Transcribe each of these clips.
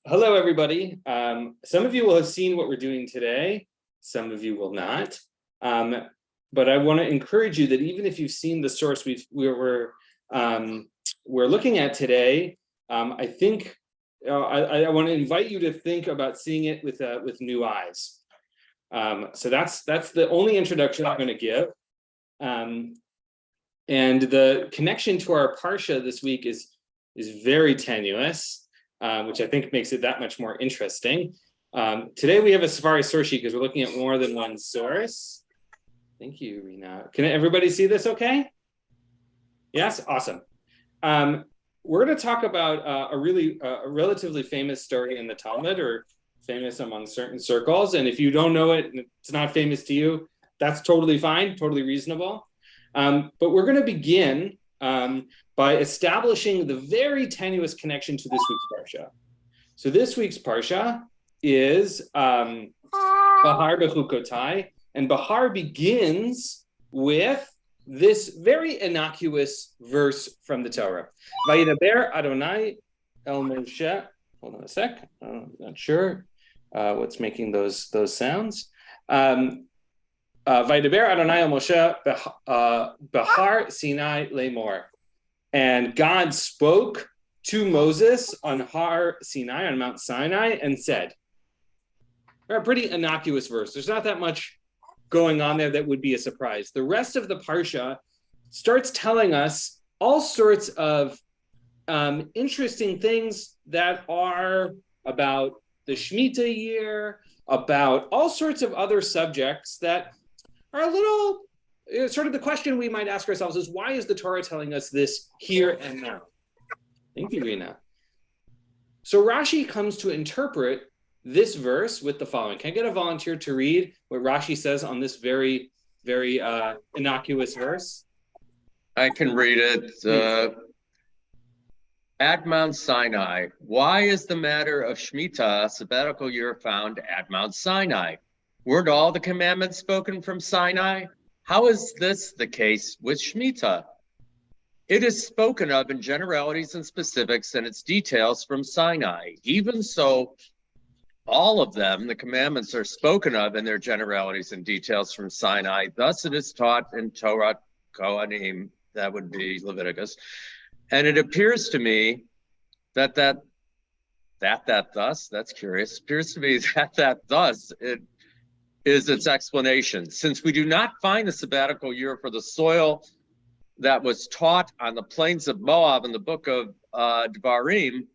Hello, everybody. Some of you will have seen what we're doing today. Some of you will not. But I want to encourage you that even if you've seen the source we're looking at today, I think I want to invite you to think about seeing it with new eyes. So that's the only introduction I'm going to give. And the connection to our parsha this week is very tenuous. Which I think makes it that much more interesting. Today we have a Safari source sheet because we're looking at more than one source. Thank you, Rena. Can everybody see this okay? Yes, awesome. We're going to talk about a relatively famous story in the Talmud, or famous among certain circles. And if you don't know it, and it's not famous to you, that's totally fine, totally reasonable. But we're going to begin by establishing the very tenuous connection to this week's parsha. So this week's parsha is Bahar Bechukotai, and Bahar begins with this very innocuous verse from the Torah. Vayidaber Adonai el Moshe. Hold on a sec. I'm not sure what's making those sounds. Vayidaber Adonai el Moshe Bahar Sinai Lemor. And God spoke to Moses on Har Sinai, on Mount Sinai, and said, a pretty innocuous verse. There's not that much going on there that would be a surprise. The rest of the parsha starts telling us all sorts of interesting things that are about the Shemitah year, about all sorts of other subjects that are a little... Sort of the question we might ask ourselves is, why is the Torah telling us this here and now? Thank you, Rena. So Rashi comes to interpret this verse with the following. Can I get a volunteer to read what Rashi says on this very, very innocuous verse? I can read it. At Mount Sinai, why is the matter of Shemitah, sabbatical year, found at Mount Sinai? Weren't all the commandments spoken from Sinai? How is this the case with Shemitah? It is spoken of in generalities and specifics and its details from Sinai. Even so, all of them, the commandments, are spoken of in their generalities and details from Sinai. Thus it is taught in Torah Kohanim, that would be Leviticus. And it appears to me that thus, that's curious, appears to me that thus it is its explanation. Since we do not find the sabbatical year for the soil that was taught on the plains of Moab in the book of Devarim,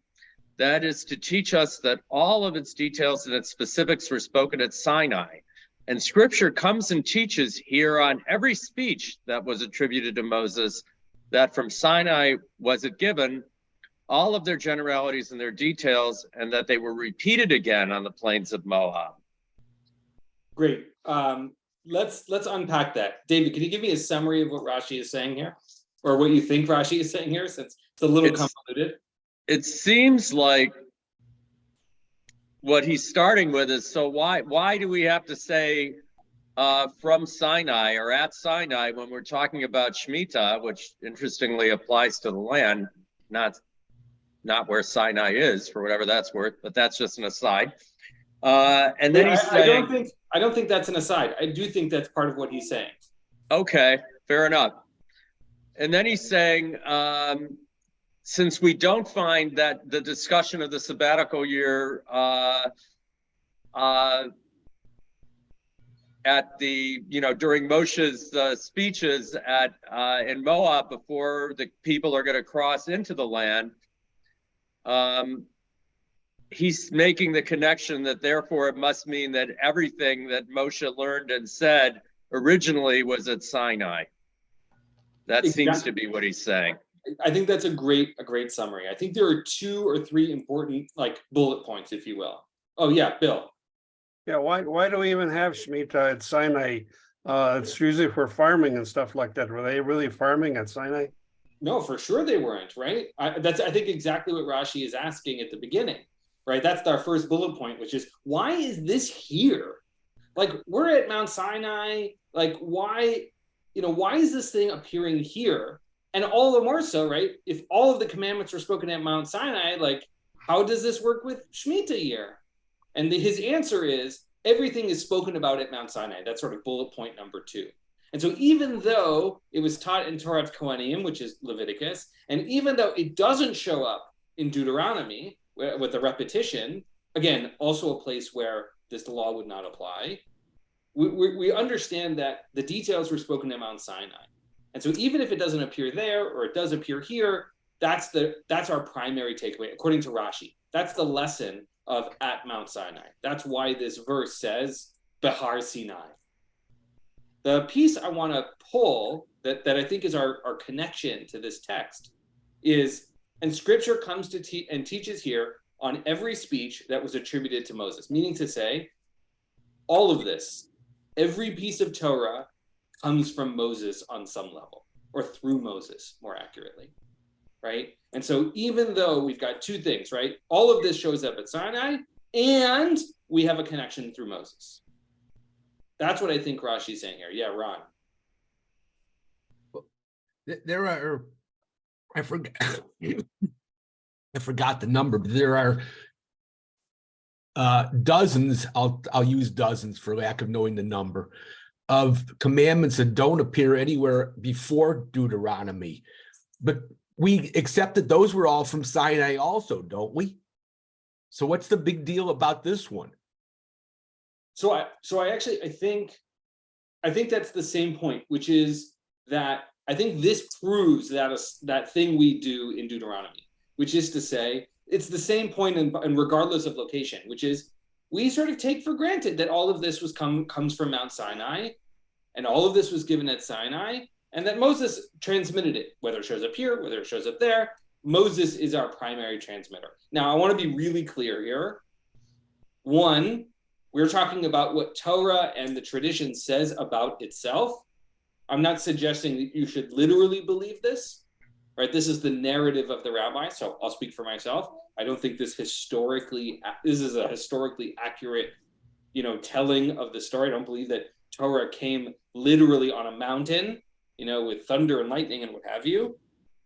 that is to teach us that all of its details and its specifics were spoken at Sinai. And scripture comes and teaches here on every speech that was attributed to Moses, that from Sinai was it given, all of their generalities and their details, and that they were repeated again on the plains of Moab. Great. Let's unpack that. David, can you give me a summary of what Rashi is saying here? Or what you think Rashi is saying here, since it's a little convoluted? It seems like what he's starting with is, so why do we have to say from Sinai or at Sinai when we're talking about Shemitah, which interestingly applies to the land, not where Sinai is, for whatever that's worth, but that's just an aside. And then he's saying, I don't think that's an aside. I do think that's part of what he's saying. Okay, fair enough. And then he's saying, since we don't find that the discussion of the sabbatical year at the, during Moshe's speeches in Moab before the people are going to cross into the land, he's making the connection that therefore it must mean that everything that Moshe learned and said originally was at Sinai. That seems to be what he's saying. I think that's a great summary. I think there are 2 or 3 important bullet points, if you will. Oh yeah, Bill. Yeah, why do we even have Shemitah at Sinai? It's usually for farming and stuff like that. Were they really farming at Sinai? No, for sure they weren't, right? I think exactly what Rashi is asking at the beginning. Right, that's our first bullet point, which is, why is this here? We're at Mount Sinai. Why is this thing appearing here? And all the more so, right? If all of the commandments were spoken at Mount Sinai, how does this work with Shemitah year? And his answer is, everything is spoken about at Mount Sinai. That's sort of bullet point number 2. And so even though it was taught in Torah Kohanim, which is Leviticus, and even though it doesn't show up in Deuteronomy with the repetition, again, also a place where this law would not apply, we understand that the details were spoken at Mount Sinai. And so even if it doesn't appear there, or it does appear here, that's our primary takeaway, according to Rashi. That's the lesson of at Mount Sinai. That's why this verse says, Behar Sinai. The piece I want to pull that I think is our connection to this text is, and scripture comes to and teaches here on every speech that was attributed to Moses, meaning to say, all of this, every piece of Torah comes from Moses on some level, or through Moses, more accurately, right? And so even though we've got 2 things, right? All of this shows up at Sinai, and we have a connection through Moses. That's what I think Rashi's saying here. Yeah, Ron. There are, I forgot the number, but there are dozens, I'll use dozens for lack of knowing the number, of commandments that don't appear anywhere before Deuteronomy. But we accept that those were all from Sinai also, don't we? So what's the big deal about this one? So I think that's the same point, which is that I think this proves that thing we do in Deuteronomy, which is to say, it's the same point and regardless of location, which is we sort of take for granted that all of this comes from Mount Sinai, and all of this was given at Sinai, and that Moses transmitted it, whether it shows up here, whether it shows up there. Moses is our primary transmitter. Now, I want to be really clear here. One, we're talking about what Torah and the tradition says about itself. I'm not suggesting that you should literally believe this, right? This is the narrative of the rabbi, so I'll speak for myself. I don't think this is a historically accurate, telling of the story. I don't believe that Torah came literally on a mountain, with thunder and lightning and what have you.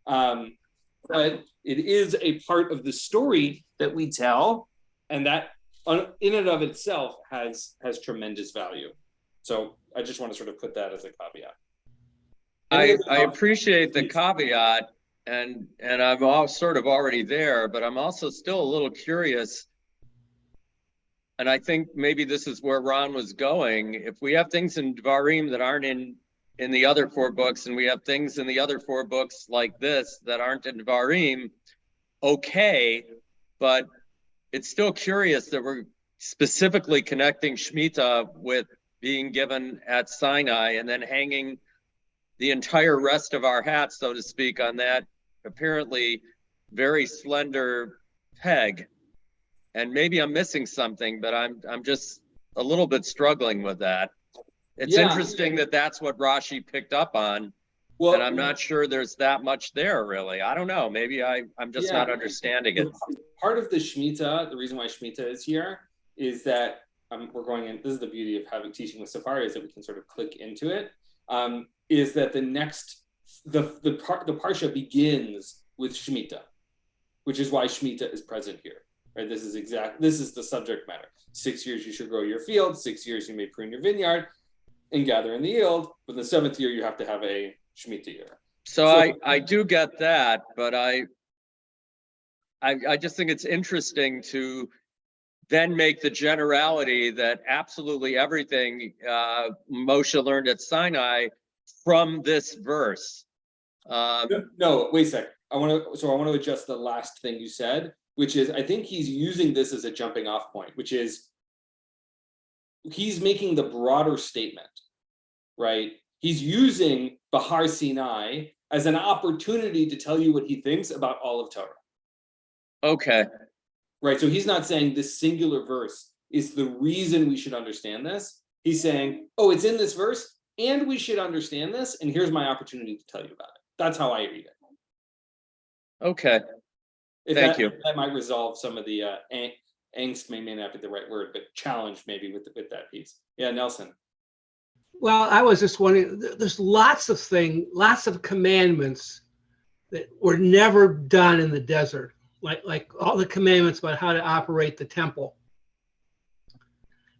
But it is a part of the story that we tell, and that in and of itself has tremendous value. So I just want to sort of put that as a caveat. I appreciate the caveat, and I'm all sort of already there, but I'm also still a little curious. And I think maybe this is where Ron was going. If we have things in Dvarim that aren't in the other 4 books, and we have things in the other 4 books like this that aren't in Dvarim, okay, but it's still curious that we're specifically connecting Shemitah with being given at Sinai and then hanging the entire rest of our hat, so to speak, on that apparently very slender peg. And maybe I'm missing something, but I'm just a little bit struggling with that. It's interesting that that's what Rashi picked up on. Well, and I'm not sure there's that much there, really. I don't know. Maybe I'm just not understanding it. Part of the Shemitah, the reason why Shemitah is here, is that we're going in. This is the beauty of teaching with Safari, is that we can sort of click into it. Is that the parsha begins with Shemitah, which is why Shemitah is present here. Right? This is the subject matter. 6 years you should grow your field. 6 years you may prune your vineyard and gather in the yield. But the 7th year you have to have a Shemitah year. So I do get that, but I just think it's interesting to then make the generality that absolutely everything Moshe learned at Sinai from this verse. No, wait a sec. I want to adjust the last thing you said, which is I think he's using this as a jumping off point, which is he's making the broader statement, right? He's using Bahar Sinai as an opportunity to tell you what he thinks about all of Torah. Okay. Right, so he's not saying this singular verse is the reason we should understand this. He's saying, oh, it's in this verse, and we should understand this, and here's my opportunity to tell you about it. That's how I read it. Okay. Thank you. That might resolve some of the angst, may not be the right word, but challenge maybe with that piece. Yeah, Nelson. Well, I was just wondering, there's lots of commandments that were never done in the desert. like all the commandments about how to operate the temple.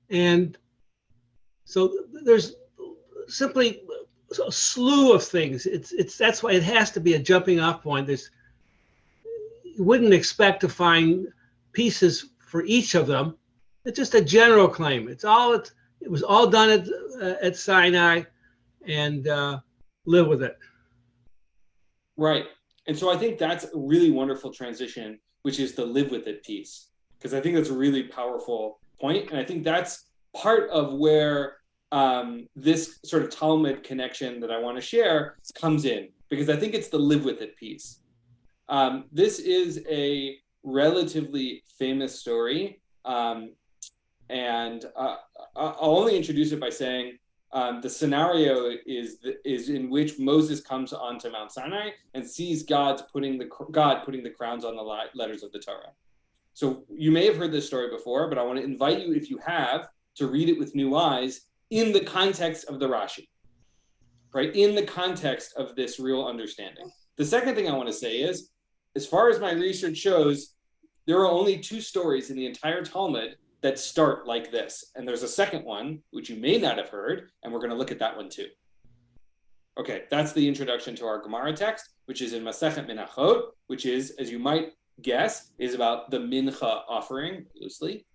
And so there's simply a slew of things. That's why it has to be a jumping off point. You wouldn't expect to find pieces for each of them. It's just a general claim. It was all done at Sinai, and live with it. Right. And so I think that's a really wonderful transition, which is the live with it piece, because I think that's a really powerful point. And I think that's part of where this sort of Talmud connection that I want to share comes in, because I think it's the live with it piece. This is a relatively famous story. And I'll only introduce it by saying the scenario is in which Moses comes onto Mount Sinai and sees God putting the crowns on the letters of the Torah. So you may have heard this story before, but I want to invite you, if you have, to read it with new eyes in the context of the Rashi, right? In the context of this real understanding. The second thing I want to say is, as far as my research shows, there are only 2 stories in the entire Talmud that start like this. And there's a second one, which you may not have heard, and we're going to look at that one too. Okay, that's the introduction to our Gemara text, which is in Masechet Menachot, which is, as you might guess, is about the Mincha offering, loosely.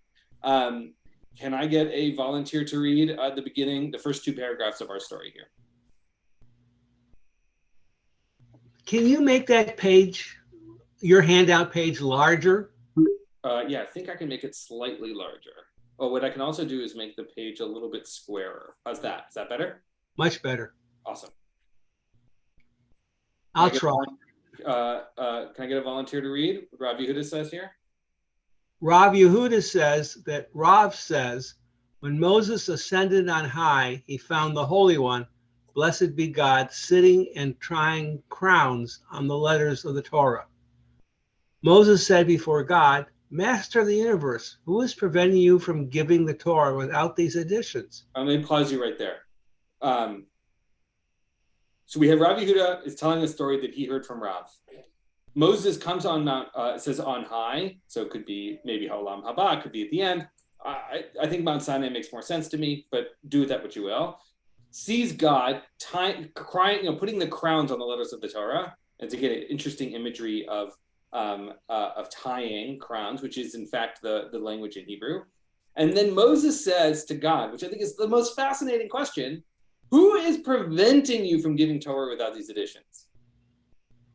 Can I get a volunteer to read at the beginning, the first 2 paragraphs of our story here? Can you make that page, your handout page, larger? Yeah, I think I can make it slightly larger. Oh, what I can also do is make the page a little bit squarer. How's that? Is that better? Much better. Awesome. I'll try. Can I get a volunteer to read what Rav Yehuda says here? Rav Yehuda says that Rav says, when Moses ascended on high, he found the Holy One, blessed be God, sitting and trying crowns on the letters of the Torah. Moses said before God, Master of the universe, who is preventing you from giving the Torah without these additions? Let me pause you right there. So we have Rav Yehuda is telling a story that he heard from Rav. Moses comes on Mount, it says on high, so it could be maybe Ha'olam Haba, it could be at the end. I think Mount Sinai makes more sense to me, but do with that what you will. Sees God crying, putting the crowns on the letters of the Torah, and to get an interesting imagery of tying crowns, which is in fact the language in Hebrew. And then Moses says to God, which I think is the most fascinating question, who is preventing you from giving Torah without these additions?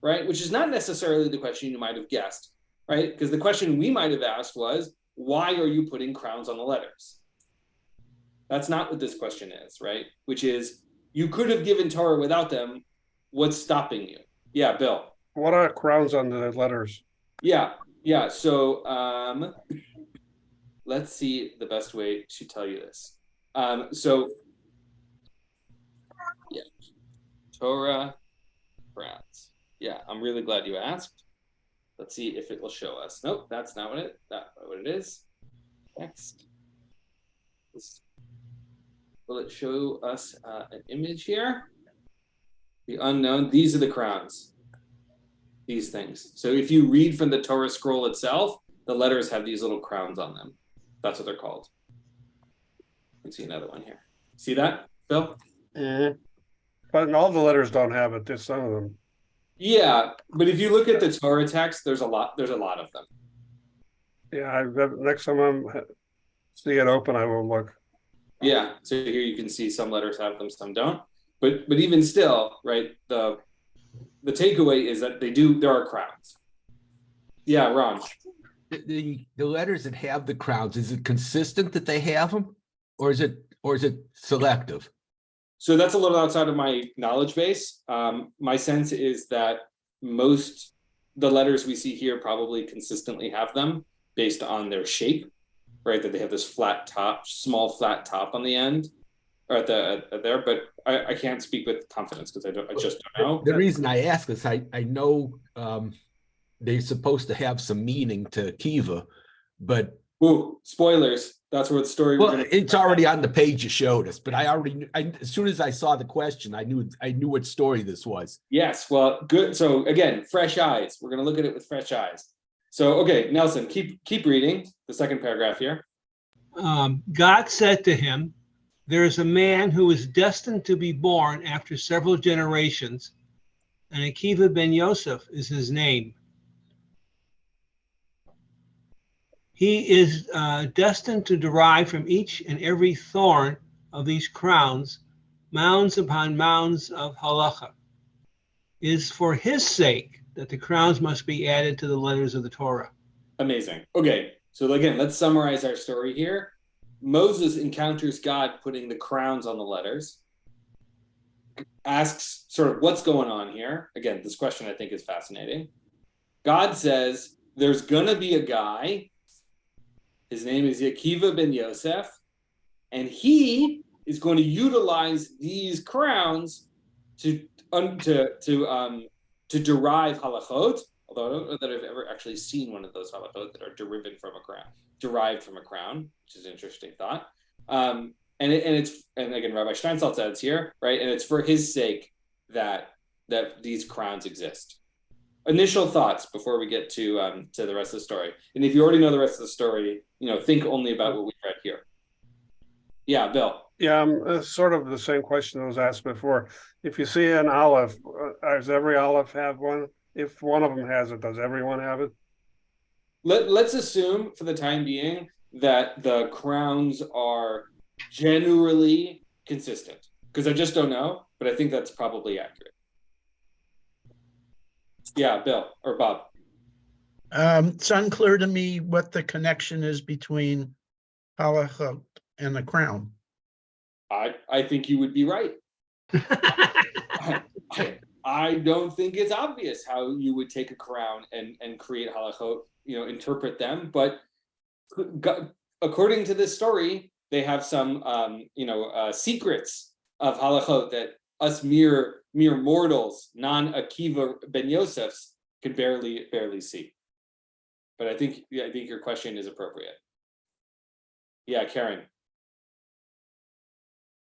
Right? Which is not necessarily the question you might have guessed, right? Because the question we might have asked was, why are you putting crowns on the letters? That's not what this question is, right? Which is, you could have given Torah without them. What's stopping you? Yeah, Bill. What are crowns on the letters? Yeah. So let's see the best way to tell you this. Torah crowns. Yeah, I'm really glad you asked. Let's see if it will show us. Nope, that's not what it is. Next. Will it show us an image here? The unknown. These are the crowns. These things. So if you read from the Torah scroll itself, the letters have these little crowns on them. That's what they're called. Let's see another one here. See that, Bill? Mm-hmm. But all the letters don't have it, just some of them. Yeah, but if you look at the Torah text, there's a lot of them. Yeah, next time I see it open, I will look. Yeah, so here you can see some letters have them, some don't. But even still, right, the takeaway is that there are crowns. Yeah, Ron. The letters that have the crowns, is it consistent that they have them, or is it selective? So that's a little outside of my knowledge base. My sense is that the letters we see here probably consistently have them based on their shape, right? That they have this small flat top on the end, or at there. But I can't speak with confidence because I just don't know. The reason I ask is I know they're supposed to have some meaning to Kiva, but spoilers. That's where the story. Well, it's already on the page you showed us, but as soon as I saw the question, I knew what story this was. Yes, well, good. So again, fresh eyes. We're going to look at it with fresh eyes. So, okay, Nelson, keep reading the second paragraph here. God said to him, there is a man who is destined to be born after several generations, and Akiva ben Yosef is his name. He is destined to derive from each and every thorn of these crowns, mounds upon mounds of halacha. It is for his sake that the crowns must be added to the letters of the Torah. Amazing. Okay, so again, let's summarize our story here. Moses encounters God putting the crowns on the letters, asks sort of what's going on here. Again, this question I think is fascinating. God says there's going to be a guy. His name is Akiva ben Yosef, and he is going to utilize these crowns to derive halachot. Although I don't know that I've ever actually seen one of those halachot that are derived from a crown, which is an interesting thought. And again, Rabbi Steinsaltz adds here, right? And it's for his sake that these crowns exist. Initial thoughts before we get to the rest of the story. And if you already know the rest of the story, think only about what we read here. Yeah, Bill. Yeah, sort of the same question that was asked before. If you see an olive, does every olive have one? If one of them has it, does everyone have it? Let's assume for the time being that the crowns are generally consistent, because I just don't know, but I think that's probably accurate. Yeah, Bill or Bob. It's unclear to me what the connection is between halachot and the crown. I think you would be right. I don't think it's obvious how you would take a crown and create halachot, interpret them. But according to this story, they have some, secrets of halachot that us mere mortals, non-Akiva ben Yosefs, can barely see. But I think your question is appropriate. Yeah, Karen.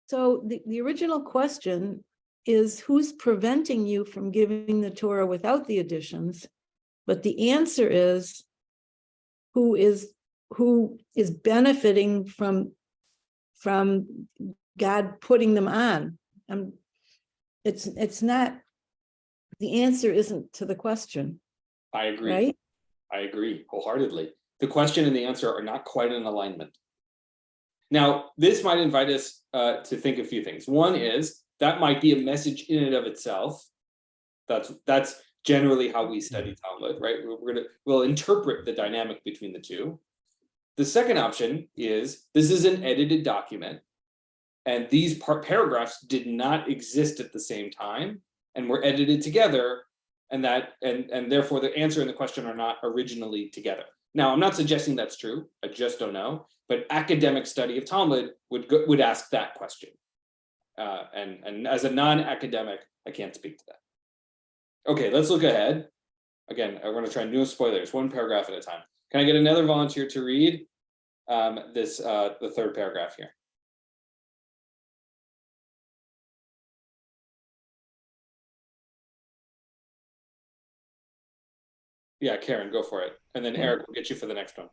So the original question is, who's preventing you from giving the Torah without the additions? But the answer is, who is benefiting from God putting them on? It's not, the answer isn't to the question. I agree. Right? I agree wholeheartedly. The question and the answer are not quite in alignment. Now, this might invite us to think a few things. One is that might be a message in and of itself. That's generally how we study Talmud, right? We'll interpret the dynamic between the two. The second option is this is an edited document, and these paragraphs did not exist at the same time and were edited together, and therefore the answer and the question are not originally together. Now, I'm not suggesting that's true. I just don't know. But academic study of Talmud would ask that question. And as a non-academic, I can't speak to that. Okay, let's look ahead. Again, I want to try no spoilers, one paragraph at a time. Can I get another volunteer to read the third paragraph here? Yeah, Karen, go for it. And then Eric will get you for the next one.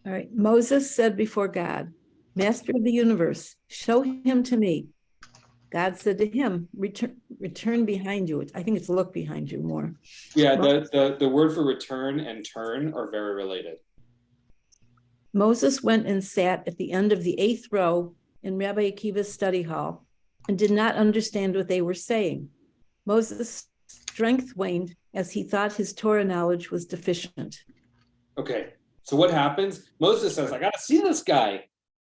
All right. Moses said before God, Master of the universe, show him to me. God said to him, return behind you. I think it's look behind you more. Yeah, the word for return and turn are very related. Moses went and sat at the end of the 8th row in Rabbi Akiva's study hall and did not understand what they were saying. Moses' strength waned as he thought his Torah knowledge was deficient. Okay, so what happens? Moses says, I got to see this guy.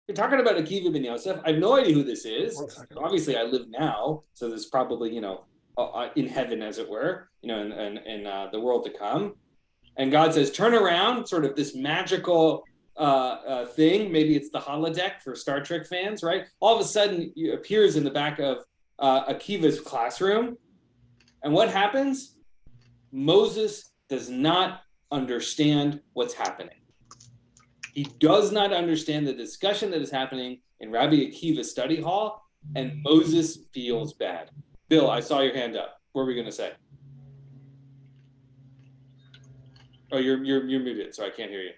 You're talking about Akiva ben Yosef. I have no idea who this is. Obviously, I live now, so there's probably, in heaven, as it were, in the world to come. And God says, turn around, sort of this magical thing. Maybe it's the holodeck for Star Trek fans, right? All of a sudden, he appears in the back of Akiva's classroom. And what happens? Moses does not understand what's happening. He does not understand the discussion that is happening in Rabbi Akiva's study hall, and Moses feels bad. Bill, I saw your hand up. What were we going to say? Oh, you're muted, so I can't hear you.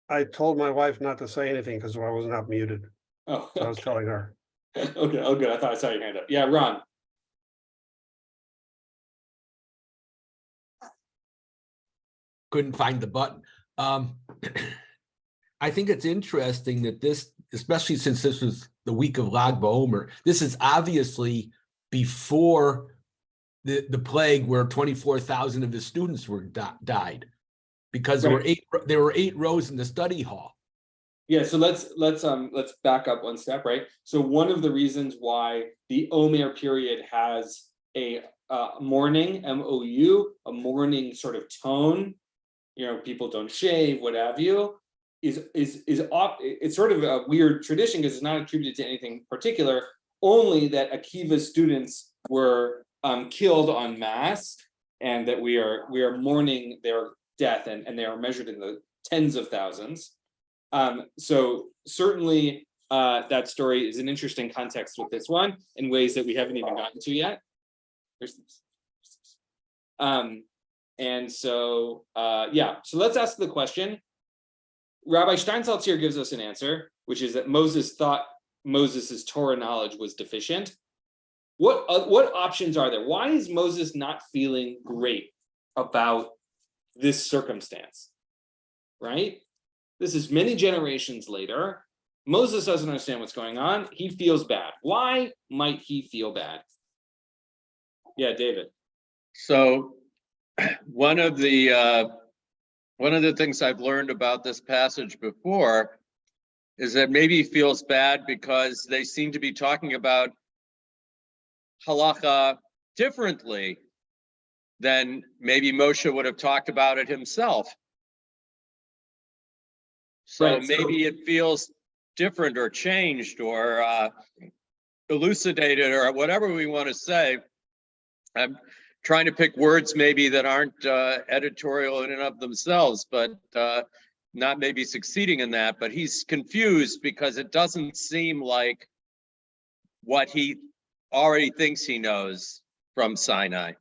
I told my wife not to say anything because I was not muted. Oh, So I was telling her. okay. Oh, good. I thought I saw your hand up. Yeah, Ron. Couldn't find the button. I think it's interesting that this, especially since this was the week of Lag BaOmer, this is obviously before the plague where 24,000 of his students were died, because there were eight rows in the study hall. Yeah, so let's back up one step, right? So one of the reasons why the Omer period has a mourning, MOU, a mourning sort of tone, people don't shave, what have you, it's sort of a weird tradition because it's not attributed to anything particular, only that Akiva's students were killed en masse, and that we are mourning their death, and they are measured in the tens of thousands. So certainly that story is an interesting context with this one in ways that we haven't even gotten to yet. And so so let's ask the question. Rabbi Steinsaltz here gives us an answer, which is that Moses thought Moses's Torah knowledge was deficient. What options are there? Why is Moses not feeling great about this circumstance? Right? This is many generations later. Moses doesn't understand what's going on. He feels bad. Why might he feel bad? Yeah, David. So one of the things I've learned about this passage before is that maybe he feels bad because they seem to be talking about halacha differently than maybe Moshe would have talked about it himself. So Right, maybe it feels different or changed or elucidated or whatever we want to say. I'm trying to pick words maybe that aren't editorial in and of themselves, but not maybe succeeding in that. But he's confused because it doesn't seem like what he already thinks he knows from Sinai.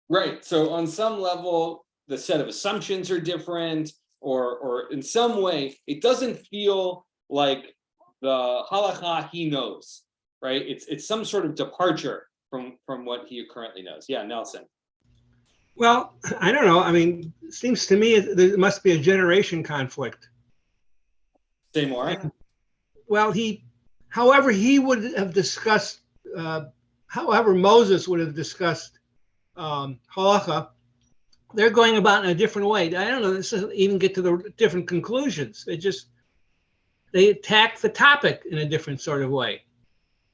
Right. So on some level, the set of assumptions are different, or in some way, it doesn't feel like the halacha he knows, right? It's some sort of departure from what he currently knows. Yeah, Nelson. Well, I don't know. I mean, it seems to me there must be a generation conflict. Say more. Well, however he would have discussed, however Moses would have discussed halacha, they're going about in a different way. I don't know. This doesn't even get to the different conclusions. They attack the topic in a different sort of way,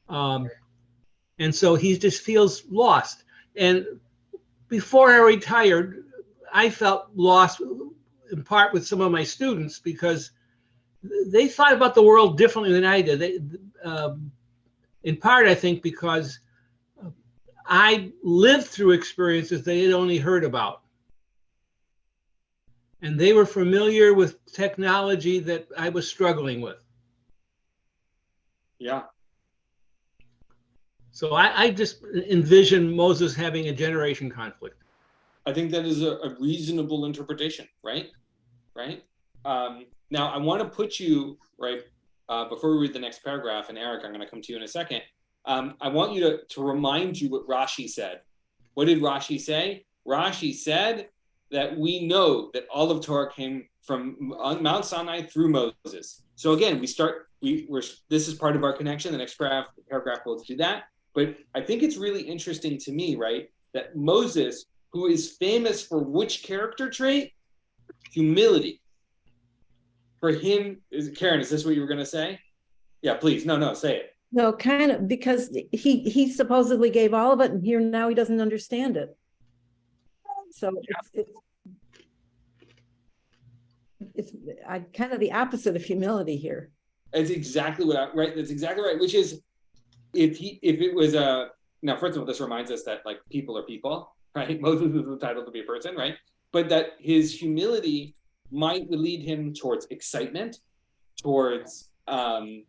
and so he just feels lost. And before I retired, I felt lost in part with some of my students because they thought about the world differently than I did. In part, I think, because I lived through experiences they had only heard about. And they were familiar with technology that I was struggling with. Yeah. So I just envision Moses having a generation conflict. I think that is a reasonable interpretation, right? Right. Now, I want to put you, right, before we read the next paragraph, and Eric, I'm going to come to you in a second. I want you to remind you what Rashi said. What did Rashi say? Rashi said that we know that all of Torah came from Mount Sinai through Moses. So again, this is part of our connection. The next paragraph will do that. But I think it's really interesting to me, right, that Moses, who is famous for which character trait? Humility. For him, Karen, is this what you were going to say? Yeah, please. No, say it. No, kind of, because he supposedly gave all of it, and here now he doesn't understand it. So it's kind of the opposite of humility here. That's exactly right. That's exactly right. Which is, if it was now, first of all, this reminds us that like people are people, right? Moses is entitled to be a person, right? But that his humility might lead him towards excitement, towards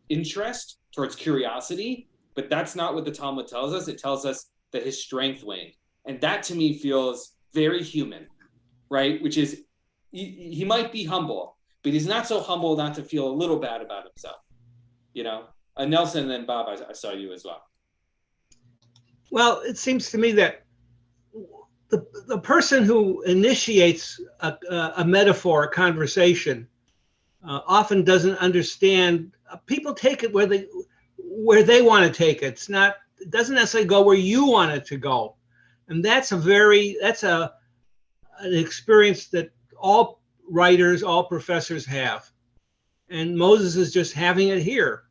interest, towards curiosity. But that's not what the Talmud tells us. It tells us that his strength waned. And that to me feels very human, right? Which is, he might be humble, but he's not so humble not to feel a little bad about himself, you know? Nelson, and then Bob, I saw you as well. Well, it seems to me that the person who initiates a metaphor, a conversation, often doesn't understand. People take it where they want to take it. It doesn't necessarily go where you want it to go, and that's an experience that all writers, all professors have, and Moses is just having it here.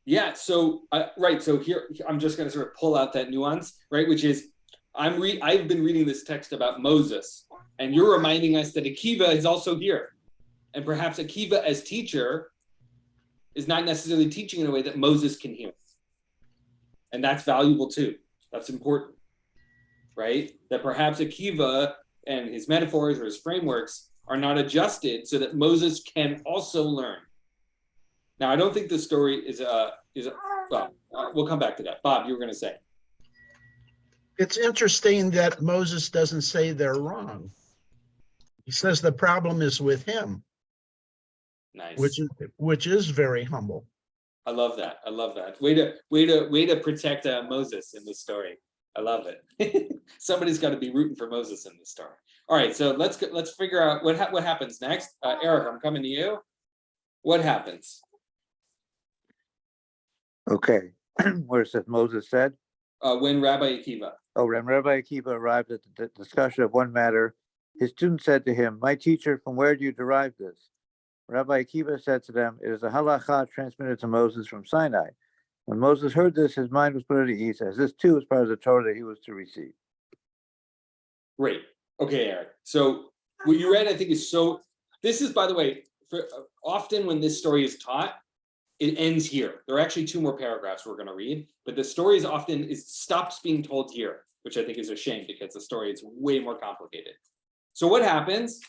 Yeah. So right. So here I'm just going to sort of pull out that nuance, right? Which is, I've been reading this text about Moses, and you're reminding us that Akiva is also here. And perhaps Akiva as teacher is not necessarily teaching in a way that Moses can hear. And that's valuable too. That's important, right? That perhaps Akiva and his metaphors or his frameworks are not adjusted so that Moses can also learn. Now, I don't think the story is well, we'll come back to that. Bob, you were going to say. It's interesting that Moses doesn't say they're wrong. He says the problem is with him. Nice. Which is very humble. I love that. I love that. Way to protect Moses in this story. I love it. Somebody's got to be rooting for Moses in this story. All right, so let's figure out what happens next. Eric, I'm coming to you. What happens? Okay, where it says Moses said. When Rabbi Akiva. Oh, when Rabbi Akiva arrived at the discussion of one matter, his students said to him, "My teacher, from where do you derive this?" Rabbi Akiva said to them, "It is a halacha transmitted to Moses from Sinai." When Moses heard this, his mind was put at ease, as this too was part of the Torah that he was to receive. Great. Okay, Eric. So what you read, I think, is so. This is, by the way, often when this story is taught, it ends here. There are actually 2 more paragraphs we're going to read, but the story stops being told here, which I think is a shame because the story is way more complicated. So what happens?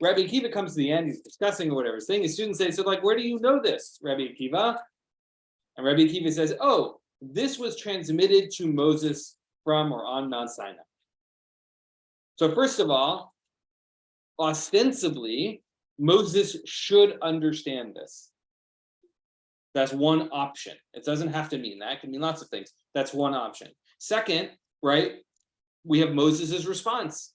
Rabbi Akiva comes to the end, he's discussing or whatever, saying his students say, so like, where do you know this, Rabbi Akiva? And Rabbi Akiva says, oh, this was transmitted to Moses from or on Mount Sinai. So first of all, ostensibly, Moses should understand this. That's one option. It doesn't have to mean that. It can mean lots of things. That's one option. Second, right, we have Moses's response.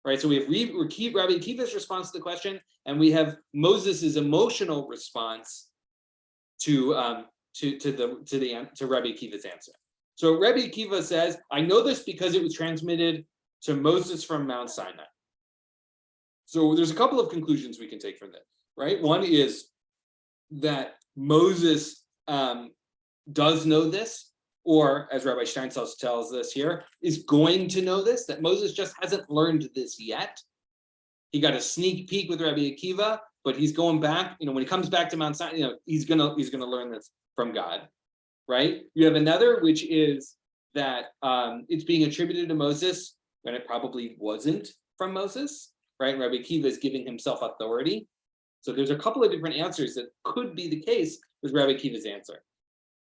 Right, so we have Rabbi Akiva's response to the question, and we have Moses's emotional response to Rabbi Akiva's answer. So Rabbi Akiva says, "I know this because it was transmitted to Moses from Mount Sinai." So there's a couple of conclusions we can take from this. Right, one is that Moses does know this, or as Rabbi Steinsaltz tells us here, is going to know this, that Moses just hasn't learned this yet. He got a sneak peek with Rabbi Akiva, but he's going back, when he comes back to Mount Sinai, he's gonna learn this from God, right? You have another, which is that it's being attributed to Moses when it probably wasn't from Moses, right? Rabbi Akiva is giving himself authority. So there's a couple of different answers that could be the case with Rabbi Akiva's answer.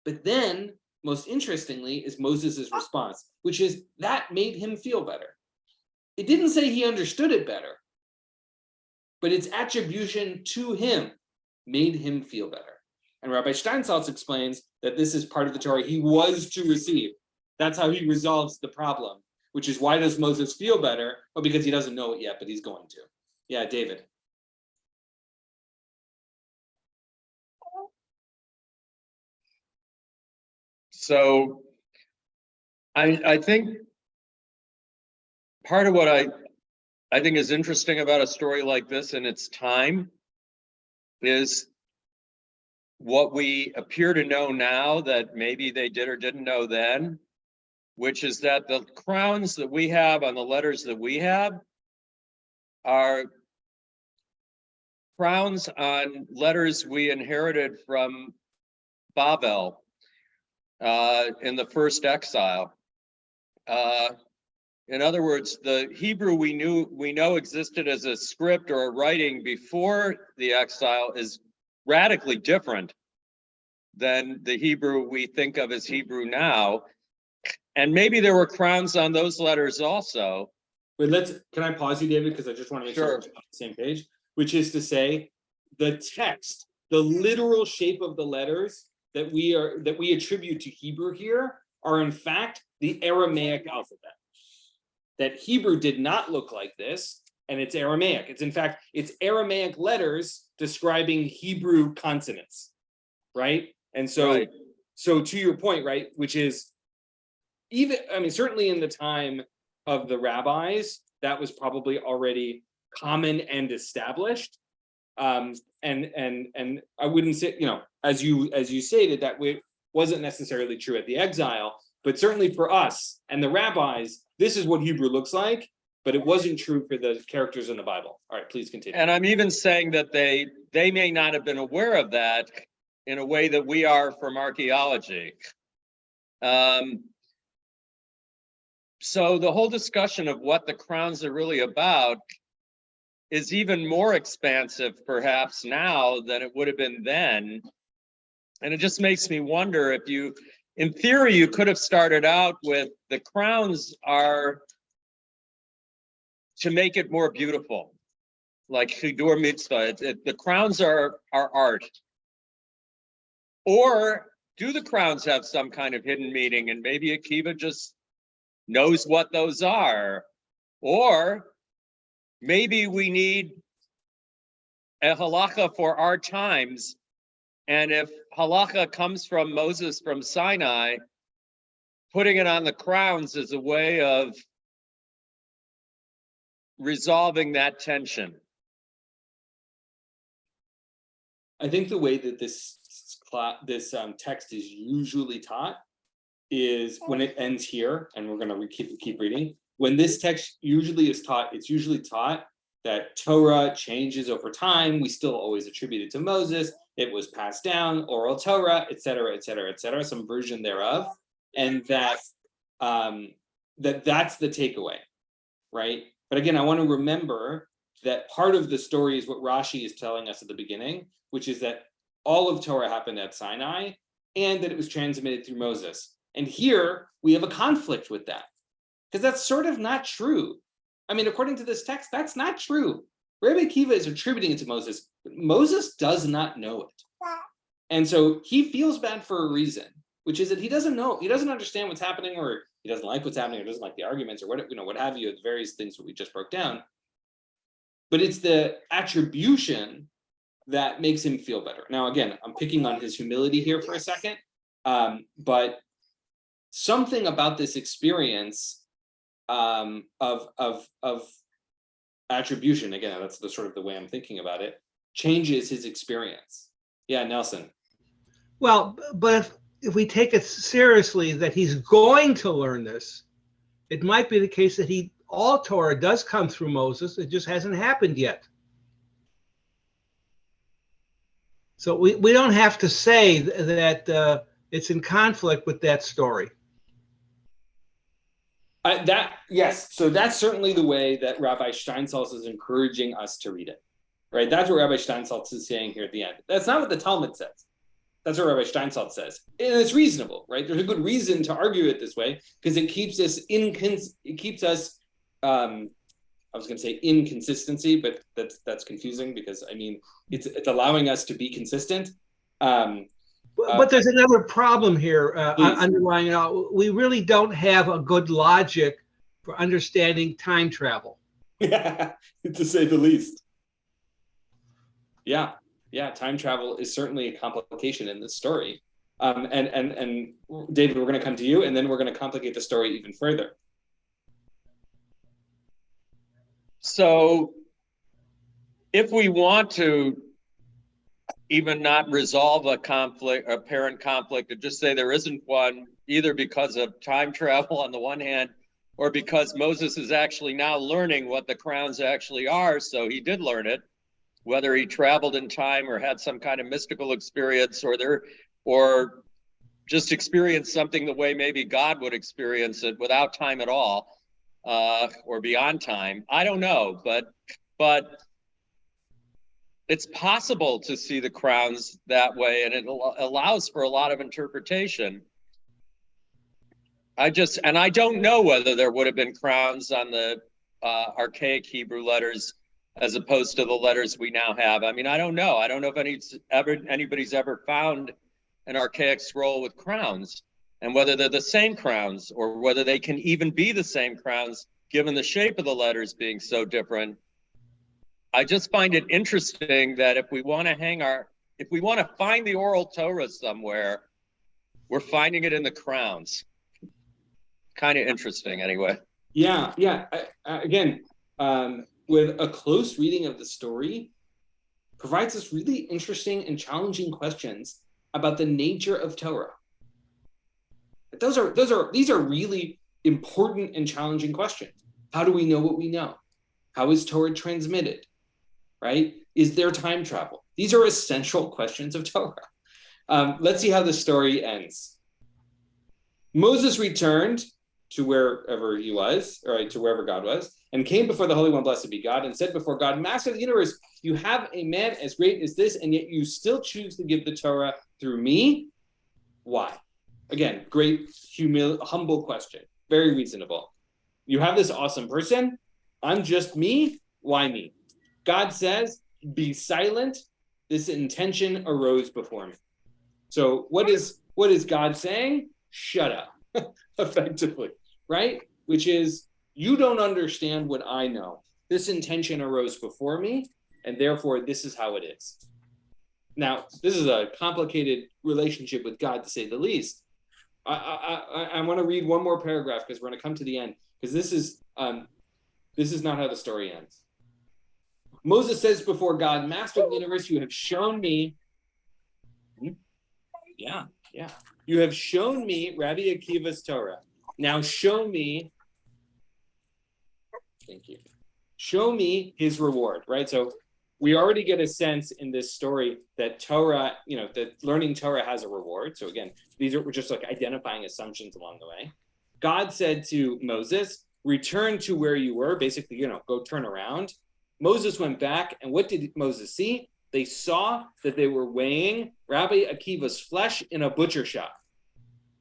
But then, most interestingly, is Moses's response, which is that made him feel better. It didn't say he understood it better, but its attribution to him made him feel better. And Rabbi Steinsaltz explains that this is part of the Torah he was to receive. That's how he resolves the problem, which is, why does Moses feel better? Well, because he doesn't know it yet, but he's going to. Yeah, David. So I think part of what I think is interesting about a story like this in its time is what we appear to know now that maybe they did or didn't know then, which is that the crowns that we have on the letters that we have are crowns on letters we inherited from Babel in the first exile. In other words, the Hebrew we know existed as a script or a writing before the exile is radically different than the Hebrew we think of as Hebrew now. And maybe there were crowns on those letters also. But can I pause you, David? Because I just want to make sure we're on the same page, which is to say the text, the literal shape of the letters that we attribute to Hebrew here are in fact the Aramaic alphabet. That Hebrew did not look like this, and it's Aramaic. It's in fact, it's Aramaic letters describing Hebrew consonants, right? And so, Right. So to your point, right, which is certainly in the time of the rabbis, that was probably already common and established. And I wouldn't say, as you stated, that wasn't necessarily true at the exile, but certainly for us and the rabbis, this is what Hebrew looks like, but it wasn't true for the characters in the Bible. All right, please continue. And I'm even saying that they may not have been aware of that in a way that we are from archaeology. So the whole discussion of what the crowns are really about is even more expansive perhaps now than it would have been then. And it just makes me wonder if in theory, you could have started out with the crowns are to make it more beautiful, like Chidur Mitzvah. The crowns are art. Or do the crowns have some kind of hidden meaning and maybe Akiva just knows what those are? Or maybe we need a halacha for our times, and if halacha comes from Moses from Sinai, putting it on the crowns is a way of resolving that tension. I think the way that this text is usually taught is when it ends here, and we're going to keep reading. When this text usually is taught, it's usually taught that Torah changes over time. We still always attribute it to Moses. It was passed down, oral Torah, et cetera, some version thereof, and that's the takeaway, right? But again, I want to remember that part of the story is what Rashi is telling us at the beginning, which is that all of Torah happened at Sinai and that it was transmitted through Moses. And here we have a conflict with that, because that's sort of not true. I mean, according to this text, that's not true. Rabbi Akiva is attributing it to Moses, but Moses does not know it. And so he feels bad for a reason, which is that he doesn't know, he doesn't understand what's happening, or he doesn't like what's happening, or doesn't like the arguments, or what have you, the various things that we just broke down. But it's the attribution that makes him feel better. Now, again, I'm picking on his humility here for a second, but something about this experience of attribution, again, that's the sort of the way I'm thinking about it, changes his experience. Yeah, Nelson. Well, but if we take it seriously that he's going to learn this, it might be the case that all Torah does come through Moses. It just hasn't happened yet. So we don't have to say that it's in conflict with that story. Yes, so that's certainly the way that Rabbi Steinsaltz is encouraging us to read it, right? That's what Rabbi Steinsaltz is saying here at the end. That's not what the Talmud says. That's what Rabbi Steinsaltz says, and it's reasonable, right? There's a good reason to argue it this way, because it keeps us I was going to say inconsistency, but that's confusing, because I mean it's allowing us to be consistent. But there's another problem here underlying it all. We really don't have a good logic for understanding time travel. Yeah, to say the least. Yeah, time travel is certainly a complication in this story. And David, we're going to come to you, and then we're going to complicate the story even further. So if we want to even not resolve a conflict, a apparent conflict, and just say there isn't one, either because of time travel on the one hand, or because Moses is actually now learning what the crowns actually are, so he did learn it, whether he traveled in time or had some kind of mystical experience, or just experienced something the way maybe God would experience it without time at all, or beyond time. I don't know, but it's possible to see the crowns that way, and it allows for a lot of interpretation. I don't know whether there would have been crowns on the archaic Hebrew letters as opposed to the letters we now have. I mean, I don't know. I don't know if anybody's ever found an archaic scroll with crowns, and whether they're the same crowns or whether they can even be the same crowns given the shape of the letters being so different. I just find it interesting that if we want to find the oral Torah somewhere, we're finding it in the crowns. Kind of interesting anyway. Yeah. Again, with a close reading of the story, provides us really interesting and challenging questions about the nature of Torah. These are really important and challenging questions. How do we know what we know? How is Torah transmitted? Right? Is there time travel? These are essential questions of Torah. Let's see how the story ends. Moses returned to wherever he was, or to wherever God was, and came before the Holy One, blessed be God, and said before God, Master of the universe, you have a man as great as this, and yet you still choose to give the Torah through me? Why? Again, great, humble question. Very reasonable. You have this awesome person. I'm just me. Why me? God says, be silent. This intention arose before me. So what is God saying? Shut up, effectively, right? Which is, you don't understand what I know. This intention arose before me, and therefore this is how it is. Now, this is a complicated relationship with God, to say the least. I want to read one more paragraph because we're going to come to the end, because this is not how the story ends. Moses says before God, Master of the universe, you have shown me. Yeah. You have shown me Rabbi Akiva's Torah. Now show me. Thank you. Show me his reward, right? So we already get a sense in this story that Torah, that learning Torah has a reward. So again, we're just like identifying assumptions along the way. God said to Moses, return to where you were, basically, go turn around. Moses went back, and what did Moses see? They saw that they were weighing Rabbi Akiva's flesh in a butcher shop.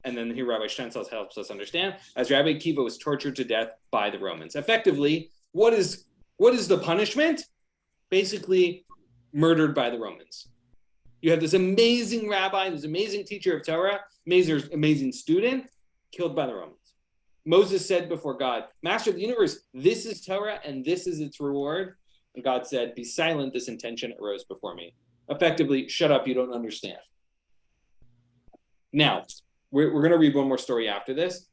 And then here Rabbi Steinsaltz helps us understand, as Rabbi Akiva was tortured to death by the Romans. Effectively, what is the punishment? Basically, murdered by the Romans. You have this amazing rabbi, this amazing teacher of Torah, amazing student, killed by the Romans. Moses said before God, Master of the universe, this is Torah and this is its reward. And God said, be silent, this intention arose before me. Effectively, shut up, you don't understand. Now, we're going to read one more story after this.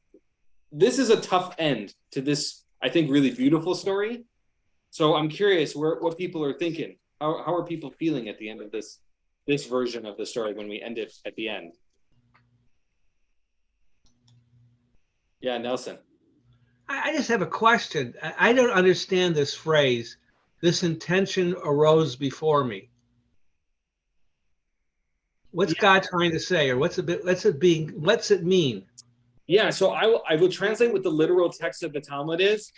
This is a tough end to this, I think, really beautiful story. So I'm curious what people are thinking. How are people feeling at the end of this version of the story when we end it at the end? Yeah, Nelson. I just have a question. I don't understand this phrase. This intention arose before me. What's God trying to say, or what's it mean? Yeah, so I will translate what the literal text of the Talmud is,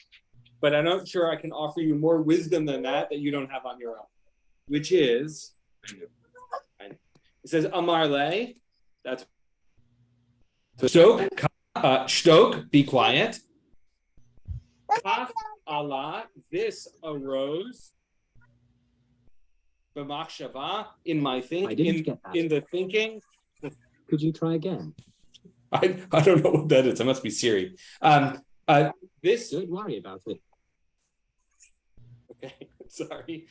but I'm not sure I can offer you more wisdom than that you don't have on your own, which is, it says Amar Le, that's Shtok, be quiet. Kach Allah, this arose. B'machshava, in my thinking, in the thinking. Could you try again? I don't know what that is. It must be Siri. Don't worry about it. Okay, sorry.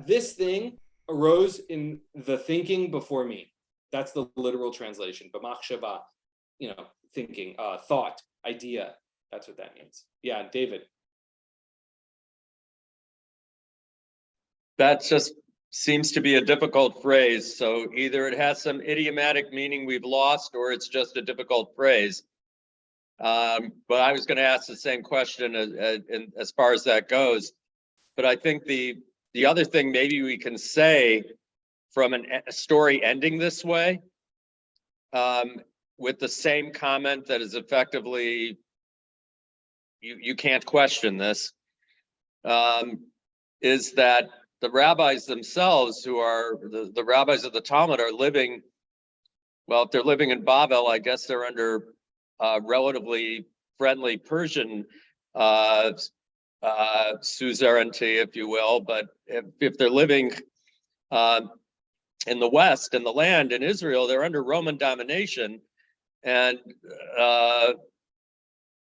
This thing arose in the thinking before me. That's the literal translation. B'machshava, thinking, thought, idea. That's what that means. Yeah, David. That just seems to be a difficult phrase. So either it has some idiomatic meaning we've lost, or it's just a difficult phrase. But I was going to ask the same question as far as that goes. But I think the other thing maybe we can say from a story ending this way, with the same comment that is effectively, you can't question this, is that the rabbis themselves, who are the rabbis of the Talmud, are living, well, if they're living in Babel, I guess they're under relatively friendly Persian suzerainty, if you will. But if they're living in the West, in the land, in Israel, they're under Roman domination. And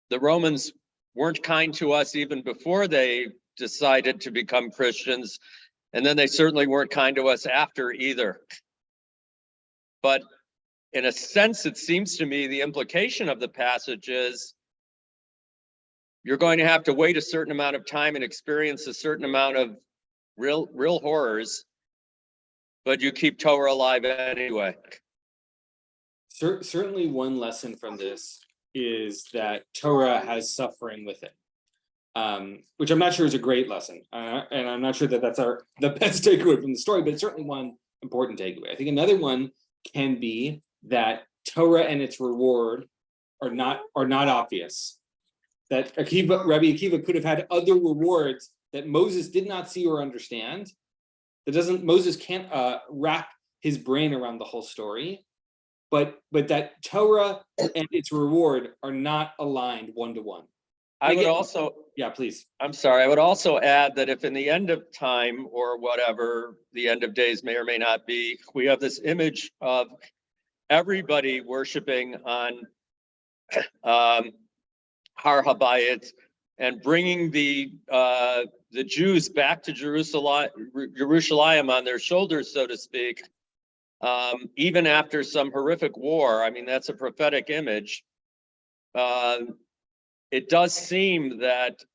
the Romans weren't kind to us even before they decided to become Christians. And then they certainly weren't kind to us after either. But in a sense, it seems to me the implication of the passage is you're going to have to wait a certain amount of time and experience a certain amount of real horrors, but you keep Torah alive anyway. Certainly one lesson from this is that Torah has suffering with it, which I'm not sure is a great lesson. And I'm not sure that that's the best takeaway from the story, but it's certainly one important takeaway. I think another one can be that Torah and its reward are not obvious. That Rabbi Akiva could have had other rewards that Moses did not see or understand. Moses can't wrap his brain around the whole story, but that Torah and its reward are not aligned one-to-one. I would also, yeah, please. I'm sorry. I would also add that if in the end of time or whatever the end of days may or may not be, we have this image of everybody worshiping on Har Habayit and bringing the Jews back to Jerusalem on their shoulders, so to speak, even after some horrific war. I mean, that's a prophetic image. It does seem that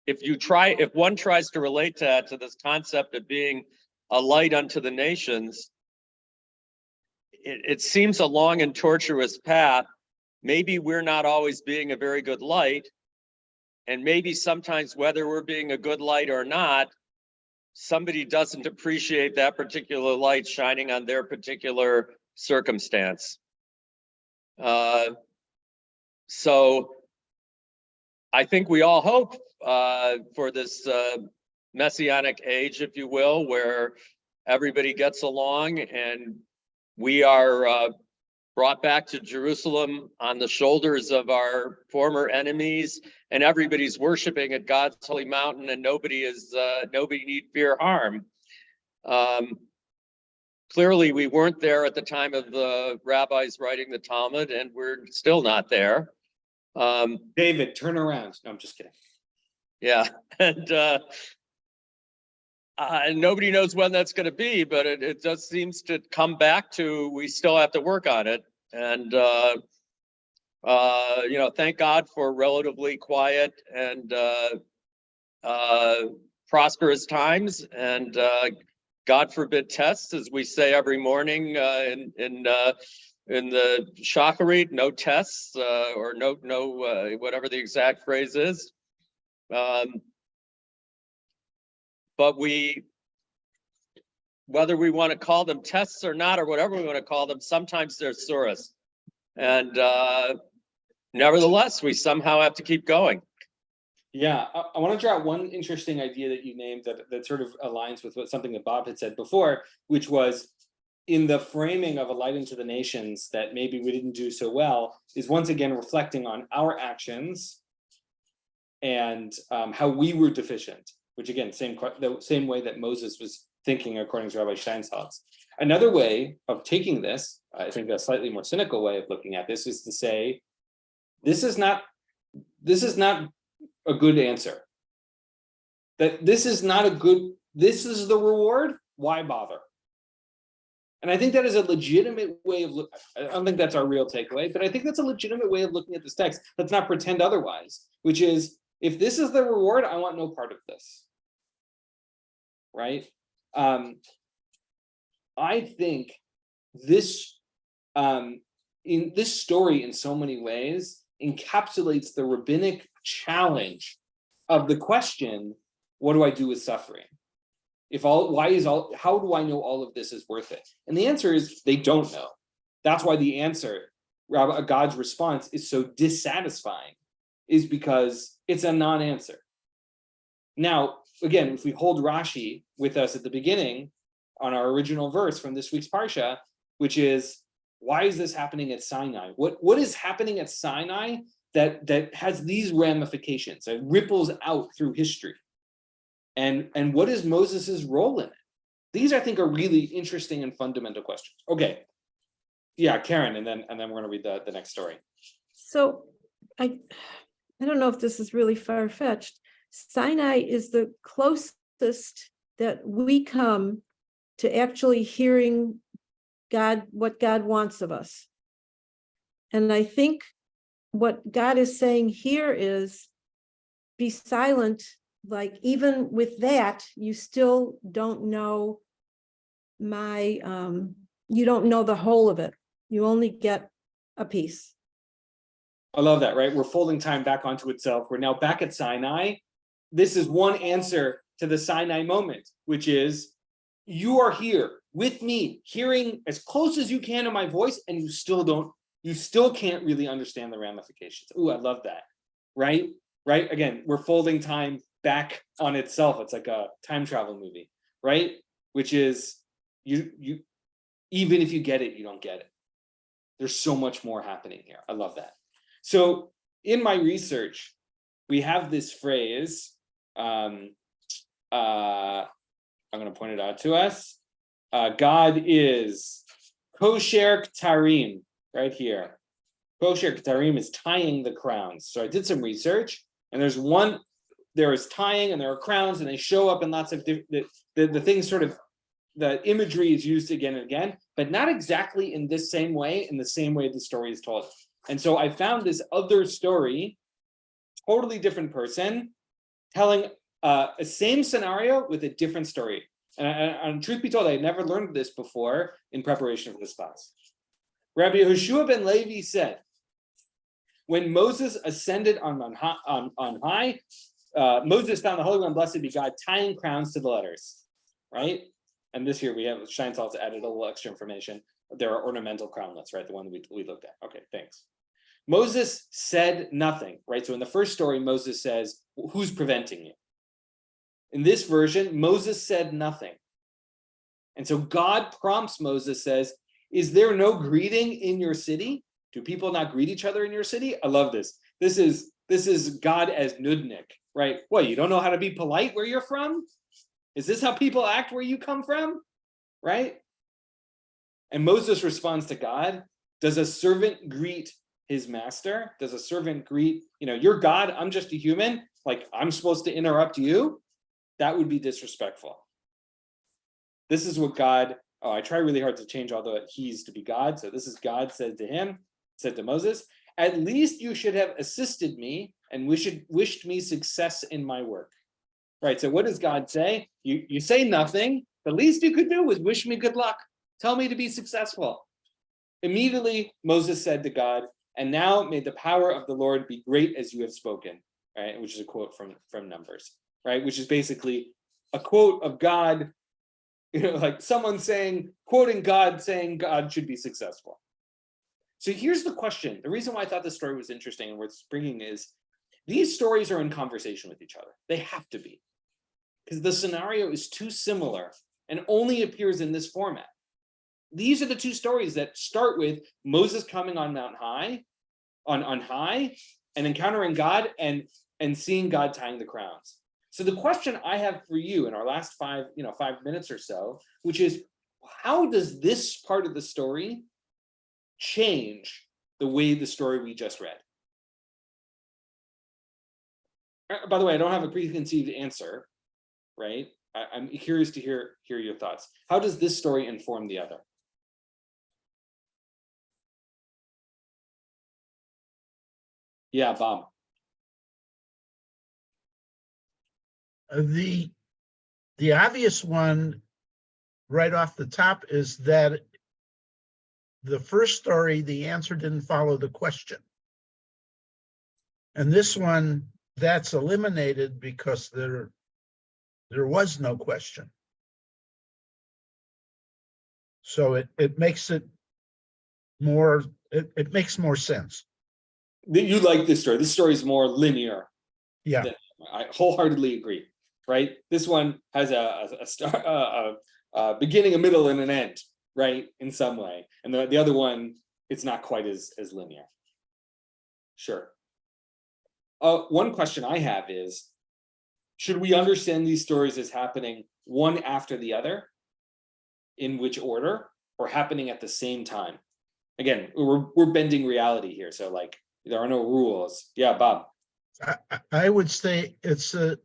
if one tries to relate that to this concept of being a light unto the nations, it seems a long and tortuous path. Maybe we're not always being a very good light, and maybe sometimes whether we're being a good light or not, somebody doesn't appreciate that particular light shining on their particular circumstance. So I think we all hope for this messianic age, if you will, where everybody gets along and we are brought back to Jerusalem on the shoulders of our former enemies, and everybody's worshiping at God's holy mountain, and nobody need fear harm. Clearly, we weren't there at the time of the rabbis writing the Talmud, and we're still not there. David, turn around. No, I'm just kidding. Yeah, and nobody knows when that's going to be, but it just seems to come back to we still have to work on it. And thank God for relatively quiet and prosperous times, and God forbid tests, as we say every morning in the Shacharit, no tests or no whatever the exact phrase is. But whether we want to call them tests or not, or whatever we want to call them, sometimes they're surahs. And nevertheless, we somehow have to keep going. Yeah, I want to draw out one interesting idea that you named that sort of aligns with something that Bob had said before, which was in the framing of a light into the nations that maybe we didn't do so well, is once again reflecting on our actions and how we were deficient, which again, the same way that Moses was thinking according to Rabbi Steinsaltz. Another way of taking this, I think a slightly more cynical way of looking at this, is to say, this is not a good answer. That this is the reward, why bother? And I think that is a legitimate way of looking. I don't think that's our real takeaway, but I think that's a legitimate way of looking at this text. Let's not pretend otherwise, which is, if this is the reward, I want no part of this. Right? I think this, in this story in so many ways, encapsulates the rabbinic challenge of the question, what do I do with suffering? How do I know all of this is worth it? And the answer is they don't know. That's why the answer, God's response, is so dissatisfying, is because it's a non-answer. Now, again, if we hold Rashi with us at the beginning on our original verse from this week's Parsha, which is, Why is this happening at Sinai? What is happening at Sinai that has these ramifications, that ripples out through history? And what is Moses's role in it? These, I think, are really interesting and fundamental questions. Okay. Yeah, Karen, and then we're going to read the next story. So I don't know if this is really far-fetched. Sinai is the closest that we come to actually hearing God, what God wants of us. And I think what God is saying here is, be silent. Like, even with that, you still don't know you don't know the whole of it. You only get a piece. I love that, right? We're folding time back onto itself. We're now back at Sinai. This is one answer to the Sinai moment, which is, you are here with me, hearing as close as you can to my voice, and you still can't really understand the ramifications. Ooh, I love that, right? Right? Again, we're folding time back on itself. It's like a time travel movie, right? Which is, you even if you get it, you don't get it. There's so much more happening here. I love that. So in my research, we have this phrase, I'm going to point it out to us. God is kosher ktarim, right here. Kosher ktarim is tying the crowns. So I did some research, and there is tying and there are crowns, and they show up in lots of the things, sort of, the imagery is used again and again, but not exactly in this same way, in the same way the story is told. And so I found this other story, totally different person, telling a same scenario with a different story. And truth be told, I had never learned this before in preparation for this class. Rabbi Yehoshua ben Levi said, when Moses ascended on high, Moses found the Holy One, blessed be God, tying crowns to the letters, right? And this year we have, Sheinsalt's added a little extra information. There are ornamental crownlets, right? The one we looked at. Okay, thanks. Moses said nothing, right? So in the first story, Moses says, who's preventing you? In this version, Moses said nothing. And so God prompts Moses, says, is there no greeting in your city? Do people not greet each other in your city? I love this. This is God as nudnik, right? What, you don't know how to be polite where you're from? Is this how people act where you come from? Right? And Moses responds to God, does a servant greet his master? Does a servant greet, you're God, I'm just a human, like I'm supposed to interrupt you? That would be disrespectful. This is what God, I try really hard to change all the he's to be God. So this is God said to Moses, at least you should have assisted me and wished me success in my work. Right, so what does God say? You say nothing. The least you could do was wish me good luck. Tell me to be successful. Immediately, Moses said to God, and now may the power of the Lord be great as you have spoken, right? Which is a quote from Numbers, right? Which is basically a quote of God, like someone quoting God, saying God should be successful. So here's the question. The reason why I thought this story was interesting and worth bringing is, these stories are in conversation with each other. They have to be, because the scenario is too similar and only appears in this format. These are the two stories that start with Moses coming on Mount High, on high, and encountering God and seeing God tying the crowns. So the question I have for you in our last 5 minutes or so, which is, how does this part of the story change the way the story we just read? By the way, I don't have a preconceived answer, right? I'm curious to hear your thoughts. How does this story inform the other? Yeah, Bob. The obvious one right off the top is that the first story, the answer didn't follow the question. And this one, that's eliminated because there was no question. So it makes it more, it makes more sense. You like this story. This story is more linear. Yeah. I wholeheartedly agree, right? This one has a beginning, a middle, and an end, right, in some way. And the other one, it's not quite as linear. Sure. One question I have is, should we understand these stories as happening one after the other? In which order? Or happening at the same time? Again, we're bending reality here, so like there are no rules. Yeah, Bob. I would say it's at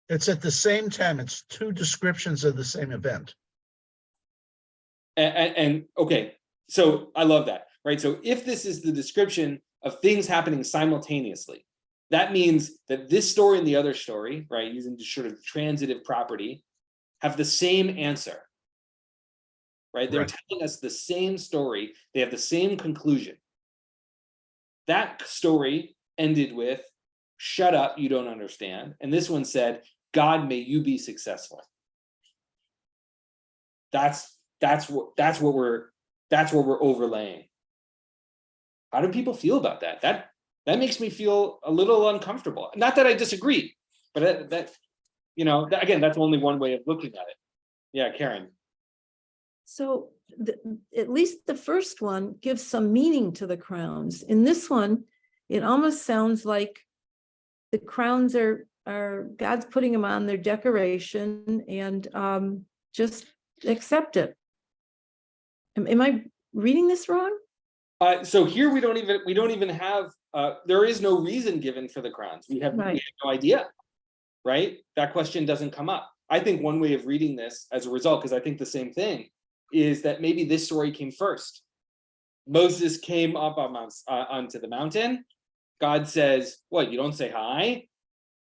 the same time. It's two descriptions of the same event. And okay, so I love that, right? So if this is the description of things happening simultaneously, that means that this story and the other story, right, using the sort of transitive property, have the same answer, right? They're telling us the same story. They have the same conclusion. That story ended with, shut up, you don't understand. And this one said, God, may you be successful. That's what we're overlaying. How do people feel about that? That makes me feel a little uncomfortable. Not that I disagree, but again, that's only one way of looking at it. Yeah, Karen. So at least the first one gives some meaning to the crowns. In this one, it almost sounds like the crowns are God's putting them on their decoration, and just accept it. Am I reading this wrong? So here we don't even have, there is no reason given for the crowns. We have no idea, right? That question doesn't come up. I think one way of reading this as a result, because I think the same thing, is that maybe this story came first. Moses came up onto the mountain. God says, what, you don't say hi?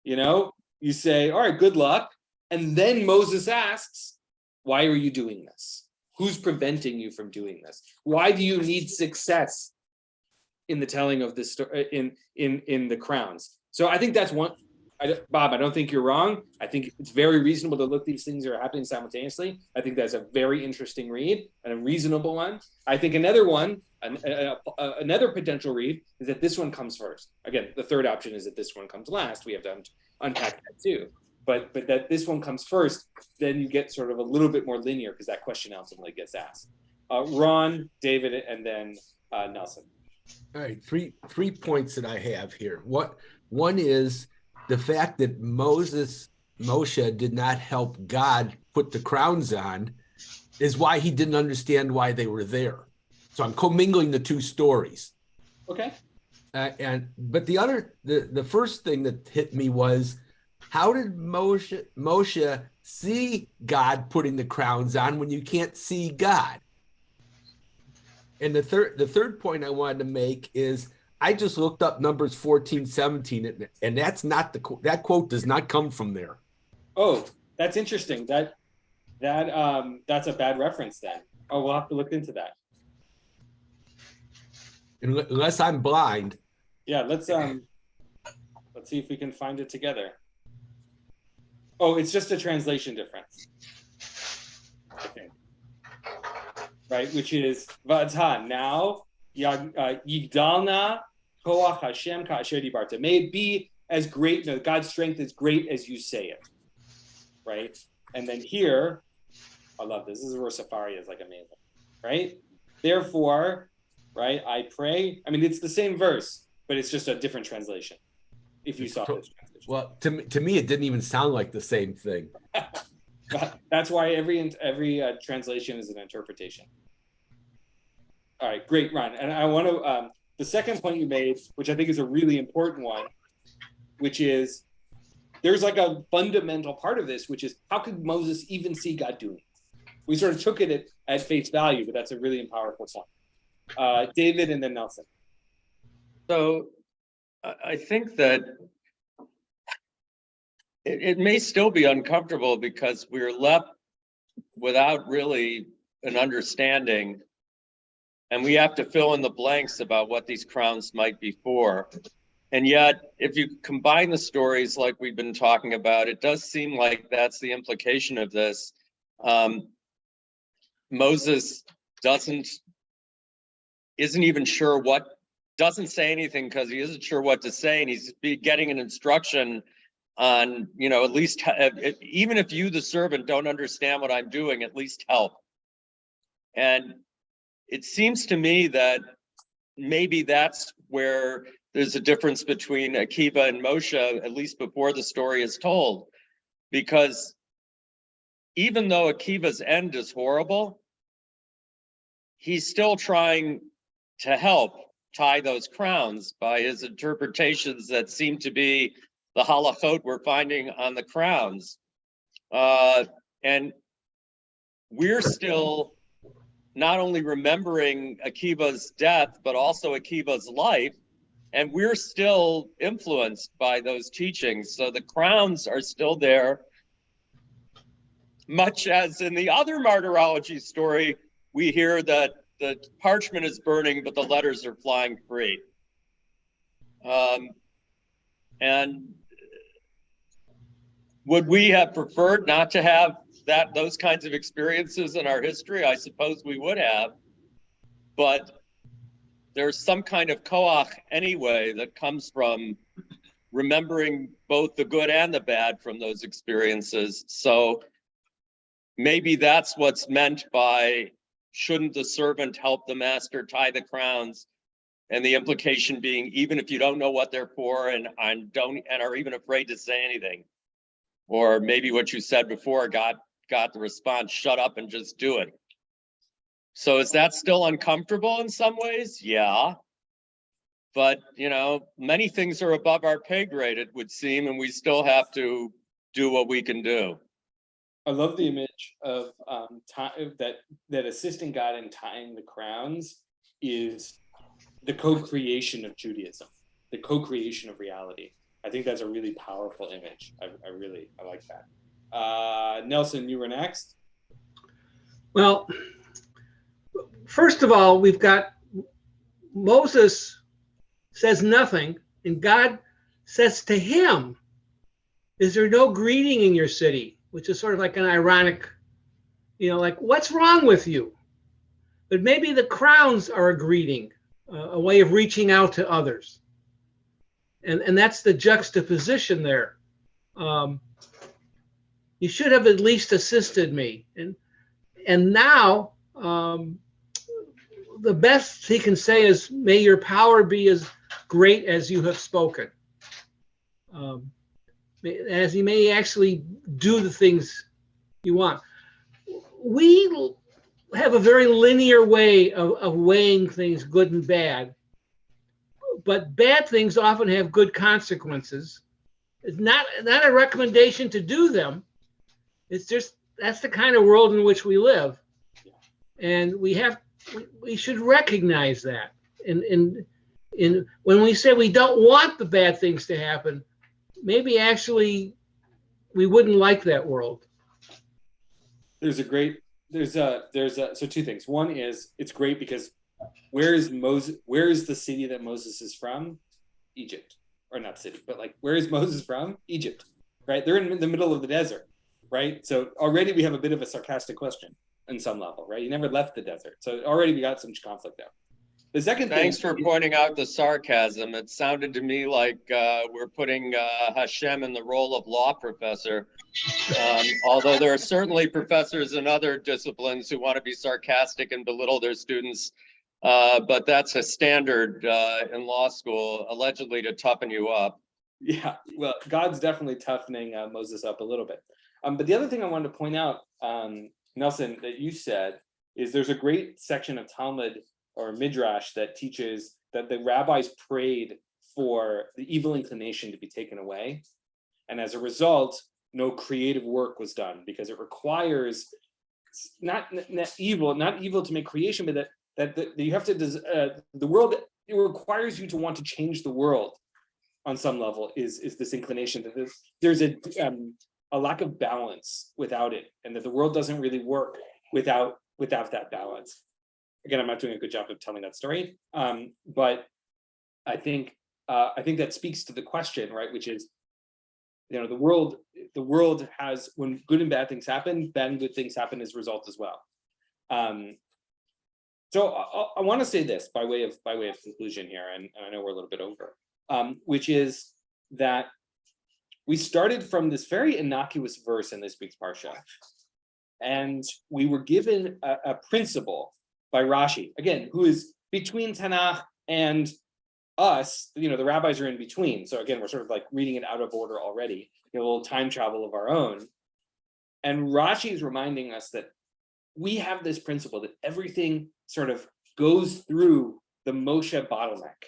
You say, all right, good luck. And then Moses asks, why are you doing this? Who's preventing you from doing this? Why do you need success in the telling of this story, in the crowns? So I think that's one. Bob, I don't think you're wrong. I think it's very reasonable to look these things are happening simultaneously. I think that's a very interesting read and a reasonable one. I think another one, another potential read is that this one comes first. Again, the third option is that this one comes last. We have to unpack that too. But that this one comes first, then you get sort of a little bit more linear because that question ultimately gets asked. Ron, David, and then Nelson. All right, three points that I have here. One is the fact that Moshe did not help God put the crowns on is why he didn't understand why they were there. So I'm commingling the two stories. Okay. But the first thing that hit me was, how did Moshe see God putting the crowns on when you can't see God? And the third point I wanted to make is, I just looked up Numbers 14:17, and that's not that quote does not come from there. Oh, that's interesting. That's a bad reference then. Oh, we'll have to look into that. Unless I'm blind. Yeah, let's see if we can find it together. Oh, it's just a translation difference. Okay. Right, which is V'atah, now Yigdalna Koach Hashem Ka'asher Dibarta. May it be as great, God's strength is great as you say it. Right? And then here, I love this. This is where Safari is like amazing. Right? Therefore, right, I pray. I mean, it's the same verse, but it's just a different translation. If you saw this translation. Well, to me, it didn't even sound like the same thing. That's why every translation is an interpretation. All right, great, Ron. And I want to, the second point you made, which I think is a really important one, which is there's like a fundamental part of this, which is how could Moses even see God doing this? We sort of took it at face value, but that's a really powerful point. David and then Nelson. So I think that it may still be uncomfortable because we're left without really an understanding, and we have to fill in the blanks about what these crowns might be for. And yet, if you combine the stories like we've been talking about, it does seem like that's the implication of this. Moses isn't even sure doesn't say anything because he isn't sure what to say, and he's getting an instruction on, at least, even if you, the servant, don't understand what I'm doing, at least help. And it seems to me that maybe that's where there's a difference between Akiva and Moshe, at least before the story is told. Because even though Akiva's end is horrible, he's still trying to help tie those crowns by his interpretations that seem to be the halachot we're finding on the crowns. And we're still not only remembering Akiva's death, but also Akiva's life, and we're still influenced by those teachings. So the crowns are still there, much as in the other martyrology story, we hear that the parchment is burning, but the letters are flying free. And would we have preferred not to have those kinds of experiences in our history? I suppose we would have, but there's some kind of koach anyway that comes from remembering both the good and the bad from those experiences. So maybe that's what's meant by shouldn't the servant help the master tie the crowns? And the implication being, even if you don't know what they're for and are even afraid to say anything, or maybe what you said before got the response, shut up and just do it. So is that still uncomfortable in some ways? Yeah. But, many things are above our pay grade, it would seem, and we still have to do what we can do. I love the image of that assisting God in tying the crowns is the co-creation of Judaism, the co-creation of reality. I think that's a really powerful image. I like that. Nelson, you were next. Well, first of all, we've got Moses says nothing, and God says to him, "Is there no greeting in your city?" Which is sort of like an ironic, like, what's wrong with you? But maybe the crowns are a greeting, a way of reaching out to others. And that's the juxtaposition there. You should have at least assisted me. And now the best he can say is, may your power be as great as you have spoken. As he may actually do the things you want. We have a very linear way of weighing things, good and bad. But bad things often have good consequences. It's not a recommendation to do them. It's just, that's the kind of world in which we live. And we should recognize that. And when we say we don't want the bad things to happen, maybe actually we wouldn't like that world. So two things. One is, it's great because where is the city that Moses is from? Egypt. Or not city, but like, where is Moses from? Egypt, right? They're in the middle of the desert, right? So already we have a bit of a sarcastic question on some level, right? You never left the desert. So already we got some conflict there. The second thing. Thanks for pointing out the sarcasm. It sounded to me like we're putting Hashem in the role of law professor. Although there are certainly professors in other disciplines who want to be sarcastic and belittle their students. But that's a standard in law school, allegedly to toughen you up. Yeah, well, God's definitely toughening Moses up a little bit. But the other thing I wanted to point out, Nelson, that you said, is there's a great section of Talmud or Midrash that teaches that the rabbis prayed for the evil inclination to be taken away. And as a result, no creative work was done because it requires not evil to make creation, but that you have to, the world, it requires you to want to change the world on some level is this inclination that there's a lack of balance without it, and that the world doesn't really work without that balance. Again, I'm not doing a good job of telling that story, but I think that speaks to the question, right? Which is, the world has, when good and bad things happen, bad and good things happen as a result as well. So I want to say this by way of conclusion here, and I know we're a little bit over, which is that we started from this very innocuous verse in this week's parsha, And we were given a principle by Rashi, again, who is between Tanakh and us. The rabbis are in between. So again, we're sort of like reading it out of order already, a little time travel of our own. And Rashi is reminding us that we have this principle that everything sort of goes through the Moshe bottleneck.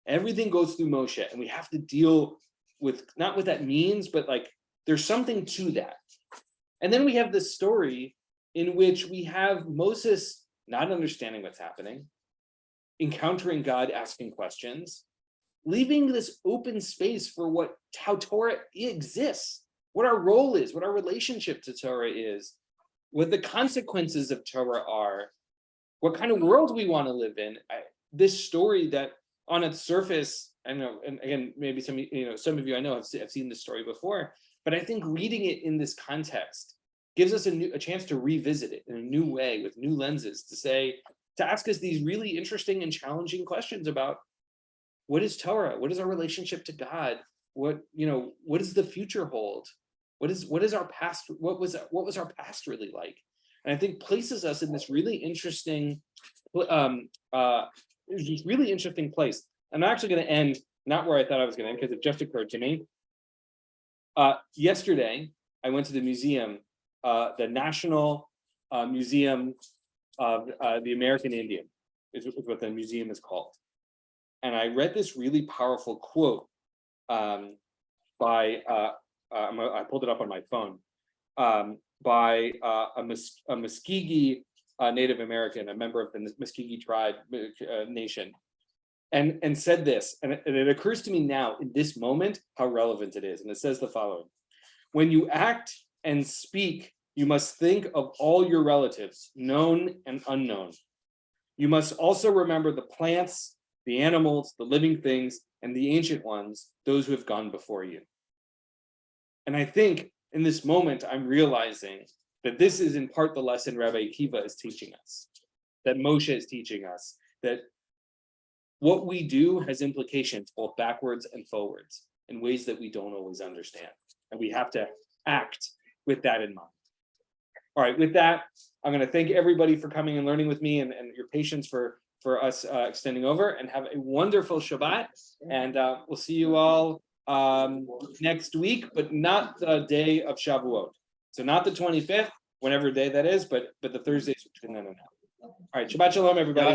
Everything goes through Moshe, and we have to deal with not what that means, but like there's something to that. And then we have this story in which we have Moses not understanding what's happening, encountering God, asking questions, leaving this open space for how Torah exists, what our role is, what our relationship to Torah is, what the consequences of Torah are, what kind of world we want to live in. This story that on its surface, I know, and again, maybe some of you I know have seen this story before, but I think reading it in this context gives us a chance to revisit it in a new way with new lenses, to ask us these really interesting and challenging questions about what is Torah, what is our relationship to God, what does the future hold, what is our past, what was our past really like, and I think places us in this really interesting, place. I'm actually going to end not where I thought I was going to end because it just occurred to me. Yesterday, I went to the museum, the National Museum of the American Indian, is what the museum is called. And I read this really powerful quote by, I pulled it up on my phone, by a Muskogee Native American, a member of the Muskogee tribe nation, and said this, and it occurs to me now in this moment how relevant it is. And it says the following: when you act and speak, you must think of all your relatives, known and unknown. You must also remember the plants, the animals, the living things, and the ancient ones, those who have gone before you. And I think in this moment, I'm realizing that this is in part the lesson Rabbi Akiva is teaching us, that Moshe is teaching us, that what we do has implications both backwards and forwards in ways that we don't always understand. And we have to act with that in mind. All right, with that, I'm going to thank everybody for coming and learning with me, and your patience for us extending over, and have a wonderful Shabbat. And we'll see you all next week, but not the day of Shavuot. So not the 25th, whatever day that is, but the Thursdays between then and now. All right, Shabbat Shalom, everybody.